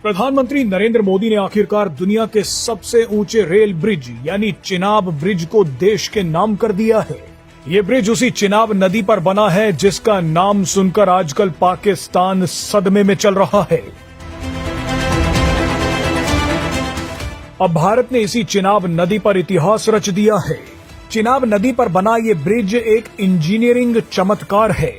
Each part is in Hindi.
प्रधानमंत्री नरेंद्र मोदी ने आखिरकार दुनिया के सबसे ऊंचे रेल ब्रिज यानी चिनाब ब्रिज को देश के नाम कर दिया है। ये ब्रिज उसी चिनाब नदी पर बना है जिसका नाम सुनकर आजकल पाकिस्तान सदमे में चल रहा है। अब भारत ने इसी चिनाब नदी पर इतिहास रच दिया है। चिनाब नदी पर बना ये ब्रिज एक इंजीनियरिंग चमत्कार है।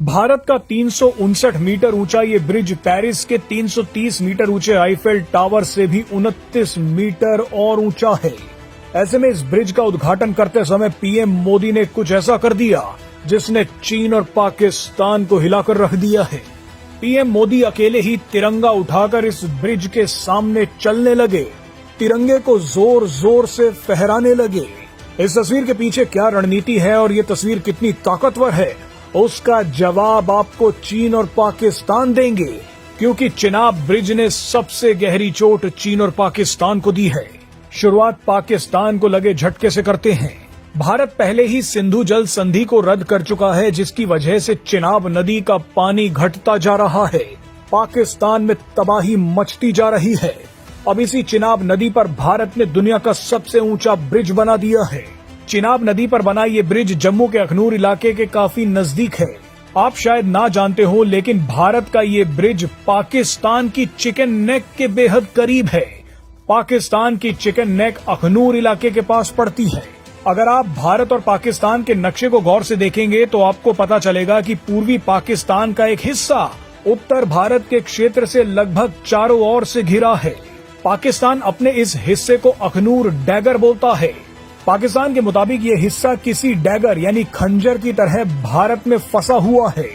भारत का 359 मीटर ऊंचा ये ब्रिज पेरिस के 330 मीटर ऊंचे आईफेल टावर से भी 29 मीटर और ऊंचा है। ऐसे में इस ब्रिज का उद्घाटन करते समय पीएम मोदी ने कुछ ऐसा कर दिया जिसने चीन और पाकिस्तान को हिलाकर रख दिया है। पीएम मोदी अकेले ही तिरंगा उठाकर इस ब्रिज के सामने चलने लगे, तिरंगे को जोर जोर से फहराने लगे। इस तस्वीर के पीछे क्या रणनीति है और ये तस्वीर कितनी ताकतवर है, उसका जवाब आपको चीन और पाकिस्तान देंगे, क्योंकि चिनाब ब्रिज ने सबसे गहरी चोट चीन और पाकिस्तान को दी है। शुरुआत पाकिस्तान को लगे झटके से करते हैं। भारत पहले ही सिंधु जल संधि को रद्द कर चुका है, जिसकी वजह से चिनाब नदी का पानी घटता जा रहा है। पाकिस्तान में तबाही मचती जा रही है। अब इसी चिनाब नदी पर भारत ने दुनिया का सबसे ऊंचा ब्रिज बना दिया है। चिनाब नदी पर बना ये ब्रिज जम्मू के अखनूर इलाके के काफी नजदीक है। आप शायद ना जानते हो, लेकिन भारत का ये ब्रिज पाकिस्तान की चिकन नेक के बेहद करीब है। पाकिस्तान की चिकन नेक अखनूर इलाके के पास पड़ती है। अगर आप भारत और पाकिस्तान के नक्शे को गौर से देखेंगे तो आपको पता चलेगा कि पूर्वी पाकिस्तान का एक हिस्सा उत्तर भारत के क्षेत्र से लगभग चारों ओर से घिरा है। पाकिस्तान अपने इस हिस्से को अखनूर डैगर बोलता है। पाकिस्तान के मुताबिक ये हिस्सा किसी डैगर यानी खंजर की तरह भारत में फंसा हुआ है,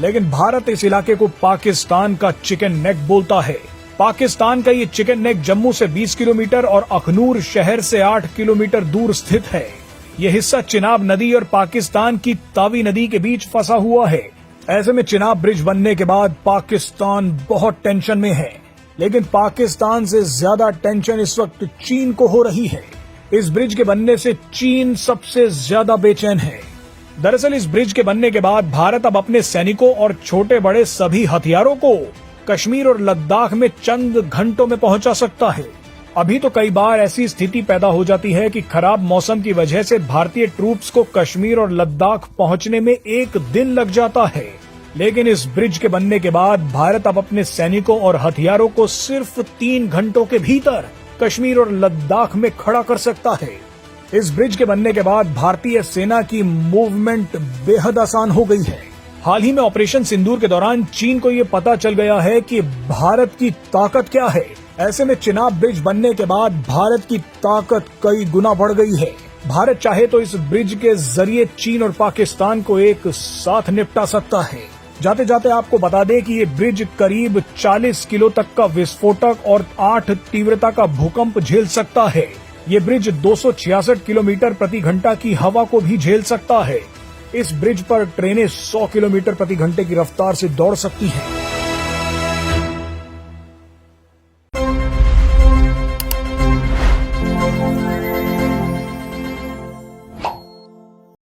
लेकिन भारत इस इलाके को पाकिस्तान का चिकन नेक बोलता है। पाकिस्तान का ये चिकन नेक जम्मू से 20 किलोमीटर और अखनूर शहर से 8 किलोमीटर दूर स्थित है। ये हिस्सा चिनाब नदी और पाकिस्तान की तावी नदी के बीच फंसा हुआ है। ऐसे में चिनाब ब्रिज बनने के बाद पाकिस्तान बहुत टेंशन में है, लेकिन पाकिस्तान से ज्यादा टेंशन इस वक्त चीन को हो रही है। इस ब्रिज के बनने से चीन सबसे ज्यादा बेचैन है। दरअसल इस ब्रिज के बनने के बाद भारत अब अपने सैनिकों और छोटे बड़े सभी हथियारों को कश्मीर और लद्दाख में चंद घंटों में पहुंचा सकता है। अभी तो कई बार ऐसी स्थिति पैदा हो जाती है कि खराब मौसम की वजह से भारतीय ट्रूप्स को कश्मीर और लद्दाख पहुंचने में 1 दिन लग जाता है, लेकिन इस ब्रिज के बनने के बाद भारत अब अपने सैनिकों और हथियारों को सिर्फ 3 घंटों के भीतर कश्मीर और लद्दाख में खड़ा कर सकता है। इस ब्रिज के बनने के बाद भारतीय सेना की मूवमेंट बेहद आसान हो गई है। हाल ही में ऑपरेशन सिंदूर के दौरान चीन को ये पता चल गया है कि भारत की ताकत क्या है। ऐसे में चिनाब ब्रिज बनने के बाद भारत की ताकत कई गुना बढ़ गई है। भारत चाहे तो इस ब्रिज के जरिए चीन और पाकिस्तान को एक साथ निपटा सकता है। जाते जाते आपको बता दें कि ये ब्रिज करीब 40 किलो तक का विस्फोटक और 8 तीव्रता का भूकंप झेल सकता है। ये ब्रिज 266 किलोमीटर प्रति घंटा की हवा को भी झेल सकता है। इस ब्रिज पर ट्रेनें 100 किलोमीटर प्रति घंटे की रफ्तार से दौड़ सकती हैं।